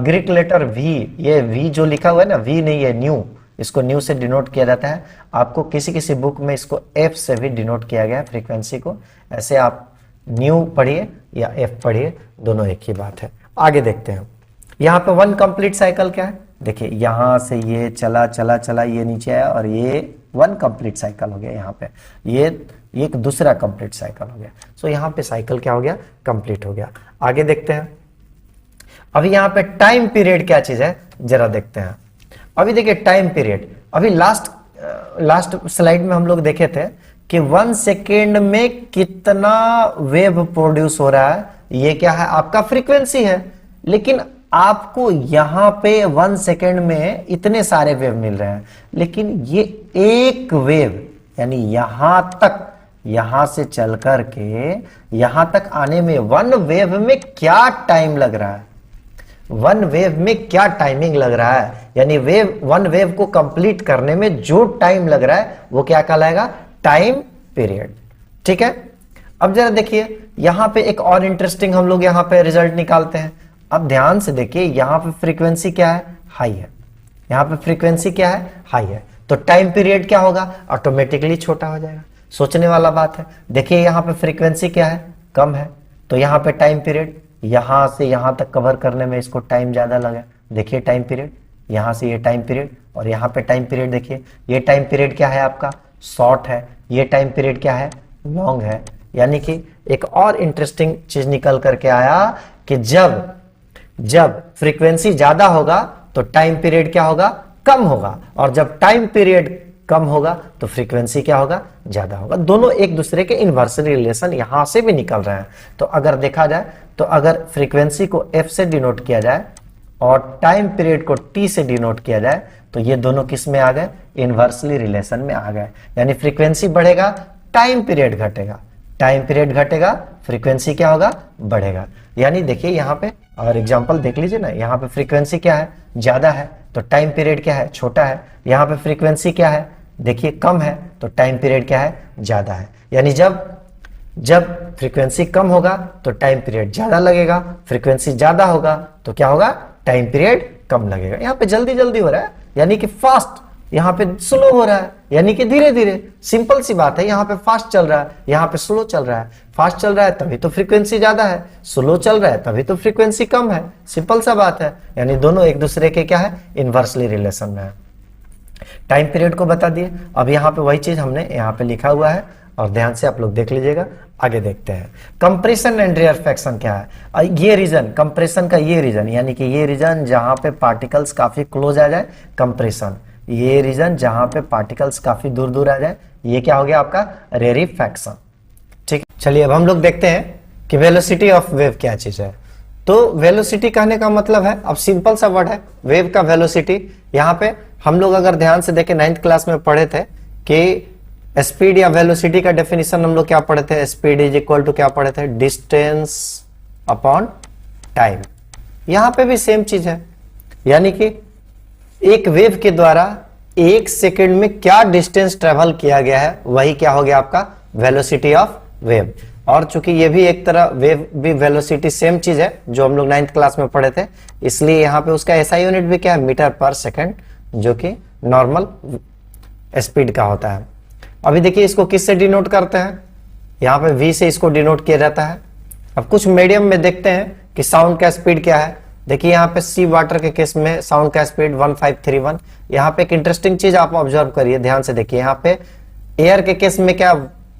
ग्रीक लेटर V, ये V जो लिखा हुआ है ना, V नहीं है न्यू, इसको न्यू से डिनोट किया जाता है। आपको किसी किसी बुक में इसको F से भी डिनोट किया गया है फ्रीक्वेंसी को। ऐसे आप न्यू पढ़िए या F पढ़िए, दोनों एक ही बात है। आगे देखते हैं। यहाँ पे 1 कंप्लीट साइकिल क्या है? देखिए यहां से ये चला चला चला, ये नीचे आया और ये 1 कंप्लीट साइकिल हो गया। यहाँ पे ये एक दूसरा कंप्लीट साइकिल हो गया। सो यहाँ पे साइकिल क्या हो गया? कंप्लीट हो गया। आगे देखते हैं। अभी यहाँ पे टाइम पीरियड क्या चीज है जरा देखते हैं। अभी देखिए टाइम पीरियड, अभी लास्ट स्लाइड में हम लोग देखे थे कि 1 सेकेंड में कितना वेव प्रोड्यूस हो रहा है, ये क्या है? आपका फ्रीक्वेंसी है। लेकिन आपको यहां पे 1 सेकेंड में इतने सारे वेव मिल रहे हैं, लेकिन ये एक वेव यानी यहां से चल करके यहां तक आने में 1 वेव में क्या टाइम लग रहा है? 1 वेव में क्या टाइमिंग लग रहा है? यानी 1 वेव को कंप्लीट करने में जो टाइम लग रहा है वो क्या कहलाएगा? Time period. ठीक है। अब जरा देखिए यहां पे एक और इंटरेस्टिंग हम लोग यहां पे रिजल्ट निकालते हैं। अब ध्यान से देखिए यहां पे फ्रीक्वेंसी क्या है? हाई है। यहां पे फ्रीक्वेंसी क्या है? हाई है। तो टाइम पीरियड क्या होगा? ऑटोमेटिकली छोटा हो जाएगा। सोचने वाला बात है। देखिए यहां पे फ्रीक्वेंसी क्या है? कम है। तो यहां पे टाइम पीरियड यहां से यहां तक कवर करने में इसको टाइम ज्यादा लगा। देखिए टाइम पीरियड, यहां से ये टाइम पीरियड और यहां पे टाइम पीरियड देखिए, ये टाइम पीरियड क्या है? आपका शॉर्ट है। ये टाइम पीरियड क्या है? लॉन्ग है। यानी कि एक और इंटरेस्टिंग चीज निकल करके आया कि जब फ्रीक्वेंसी ज्यादा होगा तो टाइम पीरियड क्या होगा? कम होगा। और जब टाइम पीरियड कम होगा तो फ्रीक्वेंसी क्या होगा? ज्यादा होगा। दोनों एक दूसरे के इनवर्सली रिलेशन यहां से भी निकल रहे हैं। तो अगर देखा जाए तो अगर फ्रीक्वेंसी को F से डिनोट किया जाए और टाइम पीरियड को T से डिनोट किया जाए तो ये दोनों किस में आ गए? इनवर्सली रिलेशन में आ गए। यानी फ्रीक्वेंसी बढ़ेगा, टाइम पीरियड घटेगा, टाइम पीरियड घटेगा, फ्रीक्वेंसी क्या होगा? बढ़ेगा। यानी देखिए यहाँ पे और एग्जांपल देख लीजिए ना, यहाँ पे फ्रीक्वेंसी क्या है? ज्यादा है तो टाइम पीरियड क्या है? छोटा है। यहाँ पे फ्रीक्वेंसी क्या है? देखिए कम है तो टाइम पीरियड क्या है? ज्यादा है। यानी जब फ्रीक्वेंसी कम होगा तो टाइम पीरियड ज्यादा लगेगा, फ्रीक्वेंसी ज्यादा होगा तो क्या होगा? टाइम पीरियड कम लगेगा। यहाँ पे जल्दी जल्दी हो रहा है, यानी कि फास्ट, यहाँ पे स्लो हो रहा है, यानी कि धीरे धीरे। सिंपल सी बात है, यहाँ पे फास्ट चल रहा है, यहाँ पे स्लो चल रहा है। फास्ट चल रहा है तभी तो फ्रीक्वेंसी ज्यादा है, स्लो चल रहा है तभी तो फ्रीक्वेंसी कम है। सिंपल सा बात है। यानी दोनों एक दूसरे के क्या है? इनवर्सली रिलेशन में है। टाइम पीरियड को बता दिए। अब यहाँ पे वही चीज हमने यहाँ पे लिखा हुआ है और ध्यान से आप लोग देख लीजिएगा। आगे देखते हैं कंप्रेशन एंड रेयरफैक्शन क्या है। ये रीजन, कंप्रेशन का ये रीजन, यानी कि ये रीजन जहां पे पार्टिकल्स काफी क्लोज आ जाए, कंप्रेशन। ये रीजन जहां पे पार्टिकल्स काफी दूर दूर आ जाए, ये क्या हो गया आपका रेयरफैक्शन। ठीक, चलिए अब हम लोग देखते हैं कि वेलोसिटी ऑफ वेव क्या चीज है। तो वेलोसिटी कहने का मतलब है, अब सिंपल सा वर्ड है वेव का वेलोसिटी। यहाँ पे हम लोग अगर ध्यान से देखें 9th क्लास में पढ़े थे कि स्पीड या वेलोसिटी का डेफिनेशन हम लोग क्या पढ़े थे, स्पीड इज इक्वल टू क्या पढ़े थे, डिस्टेंस अपॉन टाइम। यहां पे भी सेम चीज है, यानी कि एक वेव के द्वारा 1 सेकेंड में क्या डिस्टेंस ट्रेवल किया गया है, वही क्या हो गया आपका वेलोसिटी ऑफ वेव। और चूंकि ये भी एक तरह वेव भी वेलोसिटी सेम चीज है जो हम लोग 9th क्लास में पढ़े थे, इसलिए यहां पे उसका एसआई यूनिट भी क्या है, मीटर पर सेकेंड, जो कि नॉर्मल स्पीड का होता है। अभी देखिए इसको किससे डिनोट करते हैं, यहाँ पे v से इसको डिनोट किया जाता है। अब कुछ मीडियम में देखते हैं कि साउंड का स्पीड क्या है। देखिए यहाँ पे सी वाटर के केस में साउंड का स्पीड 1531। यहाँ पे एक इंटरेस्टिंग चीज आप ऑब्जर्व करिए, ध्यान से देखिए, यहाँ पे एयर के केस में क्या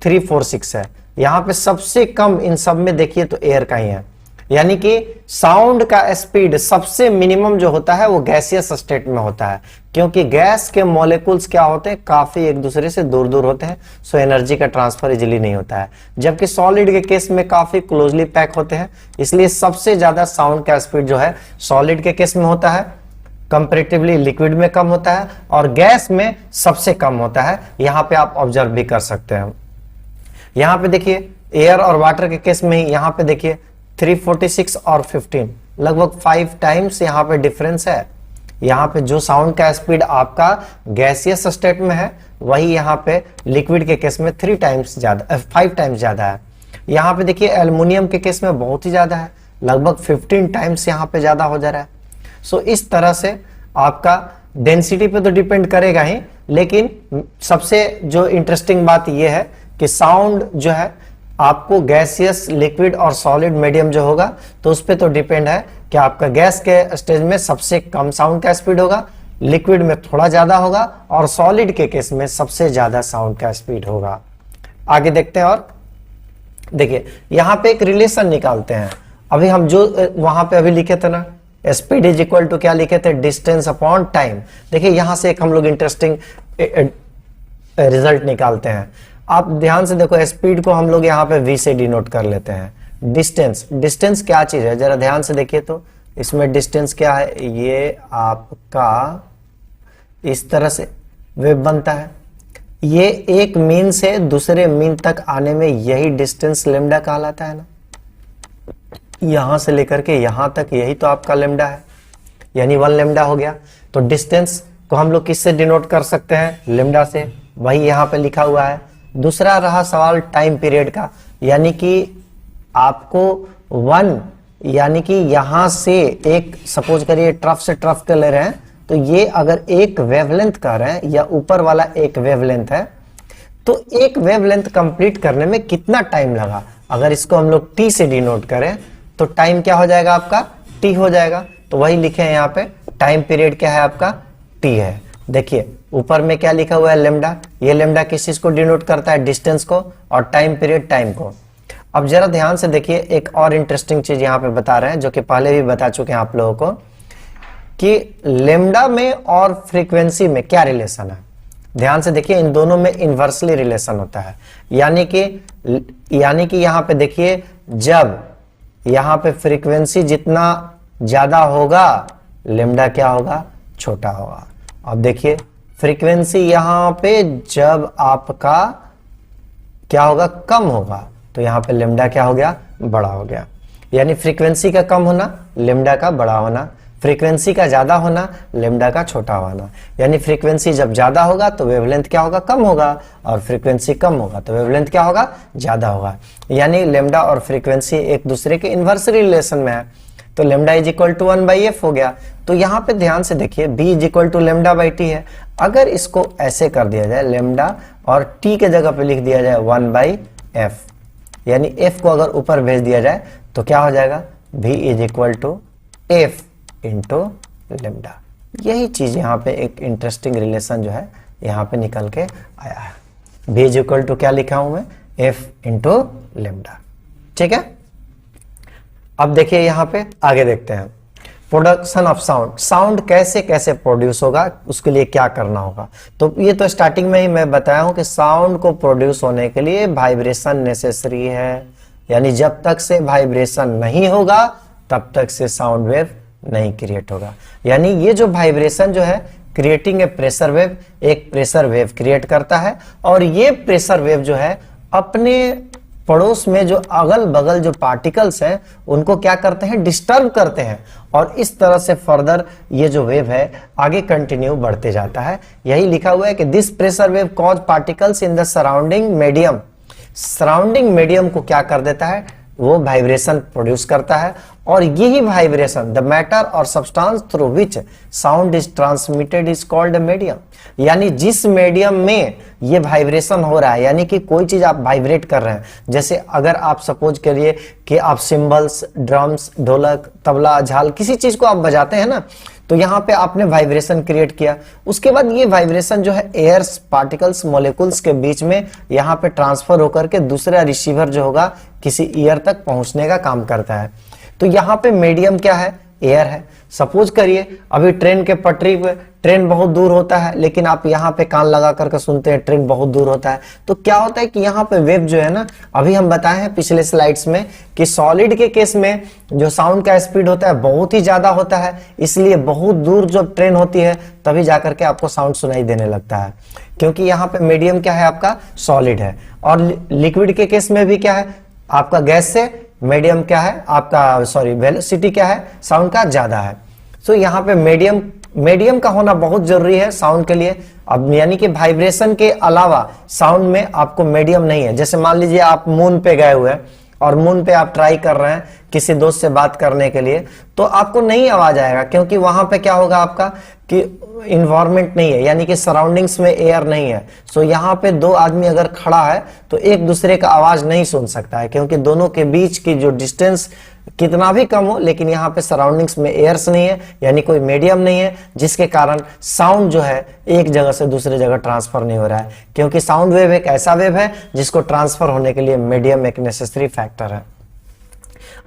346 है। यहाँ पे सबसे कम इन सब में देखिए तो एयर का ही है, यानी कि साउंड का स्पीड सबसे मिनिमम जो होता है वो गैसियस स्टेट में होता है, क्योंकि गैस के मॉलिक्यूल्स क्या होते हैं, काफी एक दूसरे से दूर दूर होते हैं, सो एनर्जी का ट्रांसफर इजीली नहीं होता है। जबकि सॉलिड के केस में काफी क्लोजली पैक होते हैं, इसलिए सबसे ज्यादा साउंड का स्पीड जो है सॉलिड के केस में होता है, कंपैरेटिवली लिक्विड में कम होता है, और गैस में सबसे कम होता है। यहां पे आप ऑब्जर्व भी कर सकते हैं। यहां पे देखिए एयर और वाटर के केस में ही यहां पे देखिए 346 और 15, लगभग 5 टाइम्स यहाँ पे डिफरेंस है। यहाँ पे जो साउंड का स्पीड आपका गैसियस स्टेट में है, वही यहाँ पे लिक्विड के केस में 5 टाइम्स ज्यादा है। यहाँ पे देखिए एल्युमिनियम के केस में बहुत ही ज्यादा है, लगभग 15 टाइम्स यहाँ पे ज्यादा हो जा रहा है। सो इस तरह से आपका डेंसिटी पे तो डिपेंड करेगा ही, लेकिन सबसे जो इंटरेस्टिंग बात यह है कि साउंड जो है आपको गैसियस, लिक्विड और सॉलिड मीडियम जो होगा तो उस पे तो डिपेंड है कि आपका गैस के स्टेज में सबसे कम साउंड का स्पीड होगा, लिक्विड में थोड़ा ज्यादा होगा, और सॉलिड के केस में सबसे ज्यादा साउंड का स्पीड होगा। आगे देखते हैं और देखिए यहां पे एक रिलेशन निकालते हैं। अभी हम जो वहां पे अभी लिखे थे ना, स्पीड इज इक्वल टू क्या लिखे थे, डिस्टेंस अपॉन टाइम। देखिए यहां से एक हम लोग इंटरेस्टिंग रिजल्ट निकालते हैं। आप ध्यान से देखो, स्पीड को हम लोग यहाँ पे v से डिनोट कर लेते हैं। डिस्टेंस क्या चीज है, जरा ध्यान से देखिए तो इसमें डिस्टेंस क्या है, ये आपका इस तरह से वेव बनता है। ये एक मीन से दूसरे मीन तक आने में यही डिस्टेंस लेमडा कहलाता है ना, यहां से लेकर के यहां तक यही तो आपका लेमडा है, यानी 1 लेमडा हो गया। तो डिस्टेंस को हम लोग किससे डिनोट कर सकते हैं, लेमडा से, वही यहां पे लिखा हुआ है। दूसरा रहा सवाल टाइम पीरियड का, यानी कि आपको 1, यानी कि यहां से एक सपोज करिए ट्रफ से ट्रफ के ले रहे हैं, तो ये अगर एक वेवलेंथ कह रहे हैं या ऊपर वाला एक वेवलेंथ है, तो एक वेवलेंथ कंप्लीट करने में कितना टाइम लगा। अगर इसको हम लोग टी से डिनोट करें तो टाइम क्या हो जाएगा आपका, टी हो जाएगा। तो वही लिखे हैं यहाँ पे, टाइम पीरियड क्या है आपका, टी है। देखिए ऊपर में क्या लिखा हुआ है, लेमडा। ये लेमडा किस चीज को डिनोट करता है, डिस्टेंस को, और टाइम पीरियड टाइम को। अब जरा ध्यान से देखिए, एक और इंटरेस्टिंग चीज यहाँ पे बता रहे हैं, जो कि पहले भी बता चुके हैं आप लोगों को, कि लेमडा में और फ्रीक्वेंसी में क्या रिलेशन है। ध्यान से देखिए, इन दोनों में इनवर्सली रिलेशन होता है, यानी कि यहाँ पे देखिए, जब यहाँ पे फ्रीक्वेंसी जितना ज्यादा होगा, लेमडा क्या होगा, छोटा होगा। अब देखिए फ्रीक्वेंसी यहां पे जब आपका क्या होगा, कम होगा, तो यहां पे लेमडा क्या हो गया, बड़ा हो गया। यानी फ्रीक्वेंसी का कम होना, लेमडा का बड़ा होना, फ्रीक्वेंसी का ज्यादा होना, लेमडा का छोटा होना। यानी फ्रीक्वेंसी जब ज्यादा होगा तो वेवलेंथ क्या होगा, कम होगा, और फ्रीक्वेंसी कम होगा तो वेवलेंथ क्या होगा, ज्यादा होगा। यानी लेमडा और फ्रीक्वेंसी एक दूसरे के इनवर्सली रिलेशन में है। तो lambda is equal to 1/f हो गया। तो यहां पे ध्यान से देखिए, b is equal to lambda by T है। अगर इसको ऐसे कर दिया जाए, लेमडा और t के जगह पे लिख दिया जाए 1/f, यानी f को अगर ऊपर भेज दिया जाए तो क्या हो जाएगा, v is equal to f into lambda. यही चीज यहाँ पे एक इंटरेस्टिंग रिलेशन जो है यहाँ पे निकल के आया है। v इज इक्वल टू क्या लिखा हूं मैं, एफ इंटू लेमडा। ठीक है, अब देखिए यहां पे आगे देखते हैं प्रोडक्शन ऑफ साउंड। साउंड कैसे कैसे प्रोड्यूस होगा, उसके लिए क्या करना होगा। तो ये तो स्टार्टिंग में ही मैं बताया हूं कि साउंड को प्रोड्यूस होने के लिए वाइब्रेशन नेसेसरी है, यानी जब तक से वाइब्रेशन नहीं होगा तब तक से साउंड वेव नहीं क्रिएट होगा। यानी ये जो वाइब्रेशन जो है क्रिएटिंग ए प्रेशर वेव, एक प्रेशर वेव क्रिएट करता है, और ये प्रेशर वेव जो है अपने पड़ोस में जो अगल बगल जो पार्टिकल्स हैं उनको क्या करते हैं, डिस्टर्ब करते हैं, और इस तरह से फर्दर ये जो वेव है आगे कंटिन्यू बढ़ते जाता है। यही लिखा हुआ है कि this pressure wave cause particles in the surrounding medium. Surrounding medium को क्या कर देता है, वो वाइब्रेशन प्रोड्यूस करता है, और यही वाइब्रेशन द मैटर और substance through which sound is transmitted is called medium. यानी जिस मीडियम में ये वाइब्रेशन हो रहा है, यानी कि कोई चीज आप वाइब्रेट कर रहे हैं, जैसे अगर आप सपोज करिए कि आप सिंबल्स, ड्रम्स, ढोलक, तबला, झाल किसी चीज को आप बजाते हैं ना, तो यहाँ पे आपने वाइब्रेशन क्रिएट किया, उसके बाद ये वाइब्रेशन जो है एयर्स, पार्टिकल्स, मॉलिक्यूल्स के बीच में यहाँ पे ट्रांसफर होकर के दूसरा रिसीवर जो होगा किसी ईयर तक पहुंचने का काम करता है। तो यहाँ पे मीडियम क्या है, एयर है। सपोज करिए अभी ट्रेन के पटरी पे ट्रेन बहुत दूर होता है, लेकिन आप यहाँ पे कान लगा करके सुनते हैं ट्रेन बहुत दूर होता है, तो क्या होता है कि यहाँ पे वेव जो है ना, अभी हम बताए हैं पिछले स्लाइड्स में कि सॉलिड के केस में जो साउंड का स्पीड होता है बहुत ही ज्यादा होता है, इसलिए बहुत दूर जब ट्रेन होती है तभी जाकर के आपको साउंड सुनाई देने लगता है, क्योंकि यहाँ पे मीडियम क्या है, आपका सॉलिड है। और लिक्विड के केस में भी क्या है, आपका गैस से मीडियम क्या है आपका, सॉरी वेलोसिटी क्या है, साउंड का ज्यादा है। सो यहाँ पे मीडियम का होना बहुत जरूरी है साउंड के लिए। अब यानी कि वाइब्रेशन के अलावा साउंड में आपको मीडियम नहीं है। जैसे मान लीजिए आप मून पे गए हुए हैं और मून पे आप ट्राई कर रहे हैं किसी दोस्त से बात करने के लिए, तो आपको नहीं आवाज आएगा, क्योंकि वहां पे क्या होगा आपका कि इन्वायरमेंट नहीं है, यानी कि सराउंडिंग्स में एयर नहीं है। सो यहाँ पे दो आदमी अगर खड़ा है तो एक दूसरे का आवाज नहीं सुन सकता है, क्योंकि दोनों के बीच की जो डिस्टेंस कितना भी कम हो, लेकिन यहाँ पे सराउंडिंग्स में एयर्स नहीं है, यानी कोई मीडियम नहीं है, जिसके कारण साउंड जो है एक जगह से दूसरे जगह ट्रांसफर नहीं हो रहा है, क्योंकि साउंड वेव एक ऐसा वेव है जिसको ट्रांसफर होने के लिए मीडियम एक नेसेसरी फैक्टर है।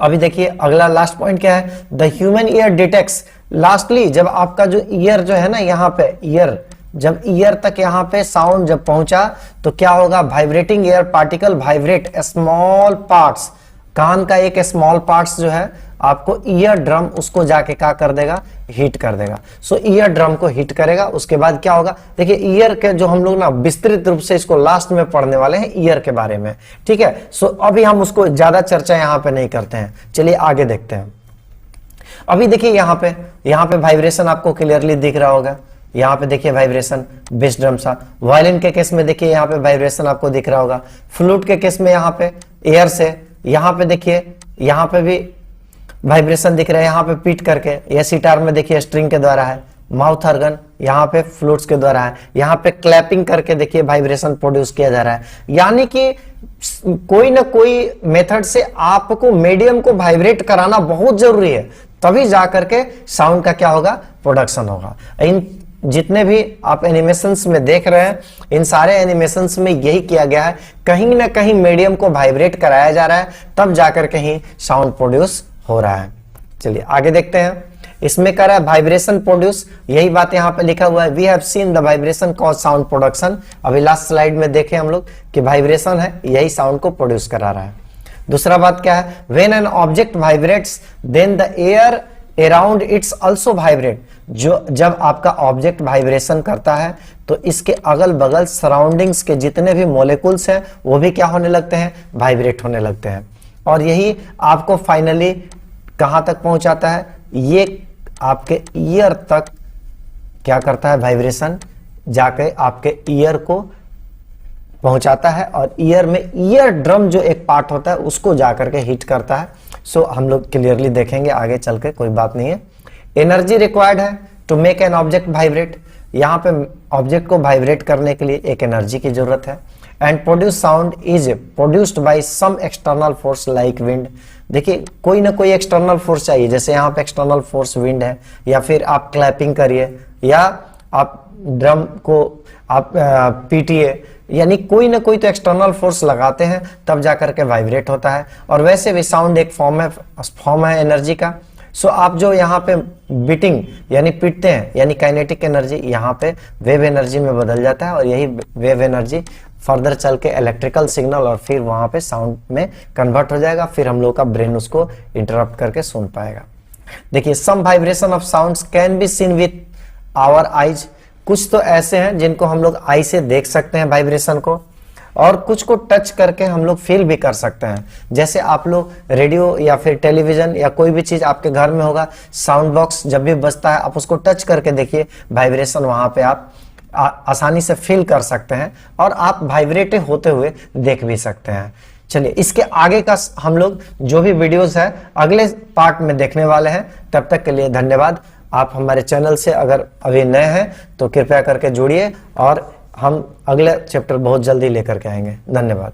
अभी देखिए अगला लास्ट पॉइंट क्या है, the human ear detects. Lastly जब आपका जो ईयर जो है ना, यहाँ पे ईयर, जब ईयर तक यहाँ पे साउंड जब पहुंचा तो क्या होगा, vibrating air particle vibrate small parts. कान का एक स्मॉल पार्ट्स जो है आपको ईयर ड्रम उसको जाके क्या कर देगा, हीट कर देगा। सो ईयर ड्रम को हीट करेगा, उसके बाद क्या होगा, देखिए ईयर के जो हम लोग ना विस्तृत रूप से इसको लास्ट में पढ़ने वाले हैं ईयर के बारे में, ठीक है। सो अभी हम उसको ज्यादा चर्चा यहाँ पे नहीं करते हैं, चलिए आगे देखते हैं। अभी देखिए यहाँ पे वाइब्रेशन आपको क्लियरली दिख रहा होगा। यहाँ पे देखिए वाइब्रेशन बेस ड्रम सा। वायलिन के केस में देखिए यहाँ पे वाइब्रेशन आपको दिख रहा होगा। फ्लूट के केस में यहाँ पे एयर से, यहाँ पे देखिए यहाँ पे भी वाइब्रेशन दिख रहा है, यहाँ पे पीट करके। ये सितार में देखिए स्ट्रिंग के द्वारा है। माउथ ऑर्गन यहाँ पे फ्लूट्स के द्वारा है। यहाँ पे क्लैपिंग करके देखिए वाइब्रेशन प्रोड्यूस किया जा रहा है। यानी कि कोई ना कोई मेथड से आपको मीडियम को वाइब्रेट कराना बहुत जरूरी है, तभी जाकर के साउंड का क्या होगा, प्रोडक्शन होगा। इन जितने भी आप एनिमेशंस में देख रहे हैं, इन सारे एनिमेशंस में यही किया गया है, कहीं ना कहीं मीडियम को वाइब्रेट कराया जा रहा है, तब जाकर कहीं साउंड प्रोड्यूस हो रहा है। चलिए आगे देखते हैं। इसमें कर रहा है वाइब्रेशन प्रोड्यूस, यही बात यहाँ पे लिखा हुआ है, we have seen the vibration cause sound production. अभी लास्ट स्लाइड में देखे हम लोग कि वाइब्रेशन है, यही साउंड को प्रोड्यूस करा रहा है। दूसरा बात क्या है, when an object vibrates then the air around its also vibrate. जो जब आपका ऑब्जेक्ट वाइब्रेशन करता है तो इसके अगल बगल सराउंडिंग्स के जितने भी मॉलिक्यूल्स हैं वो भी क्या होने लगते हैं, वाइब्रेट होने लगते हैं। और यही आपको फाइनली कहां तक पहुंचाता है, ये आपके ईयर तक क्या करता है, वाइब्रेशन जाके आपके ईयर को पहुंचाता है, और ईयर में ईयर ड्रम जो एक पार्ट होता है उसको जाकर के हिट करता है। सो हम लोग क्लियरली देखेंगे आगे चल के, कोई बात नहीं है। एनर्जी रिक्वायर्ड है to make an object vibrate. यहाँ पे ऑब्जेक्ट को वाइब्रेट करने के लिए एक एनर्जी की जरूरत है। And produce sound is produced by some external force like wind. देखिए कोई ना कोई एक्सटर्नल फोर्स चाहिए, जैसे यहाँ पे एक्सटर्नल फोर्स विंड है, या फिर आप क्लैपिंग करिए, या आप ड्रम को आप पीटिए, यानी कोई ना कोई तो एक्सटर्नल फोर्स लगाते हैं तब जाकर के वाइब्रेट होता है। और वैसे भी साउंड एक फॉर्म है एनर्जी का। सो आप जो यहाँ पे बीटिंग यानी पीटते हैं, यानी काइनेटिक एनर्जी यहाँ पे वेव एनर्जी में बदल जाता है, और यही वेव एनर्जी फर्दर चल के इलेक्ट्रिकल सिग्नल और फिर वहां पे साउंड में कन्वर्ट हो जाएगा। फिर हम लोग का ब्रेन उसको इंटरप्ट करके सुन पाएगा। देखिए, some vibration of sounds can be seen with our eyes. कुछ तो ऐसे हैं जिनको हम लोग आई से देख सकते हैं वाइब्रेशन को, और कुछ को टच करके हम लोग फील भी कर सकते हैं। जैसे आप लोग रेडियो या फिर टेलीविजन या कोई भी चीज आपके घर में होगा, साउंड बॉक्स जब भी बजता है आप उसको टच करके देखिए, वाइब्रेशन वहां पे आप आसानी से फील कर सकते हैं, और आप वाइब्रेट होते हुए देख भी सकते हैं। चलिए, इसके आगे का हम लोग जो भी वीडियोस है अगले पार्ट में देखने वाले हैं। तब तक के लिए धन्यवाद। आप हमारे चैनल से अगर अभी नए हैं तो कृपया करके जुड़िए, और हम अगले चैप्टर बहुत जल्दी लेकर के आएंगे। धन्यवाद।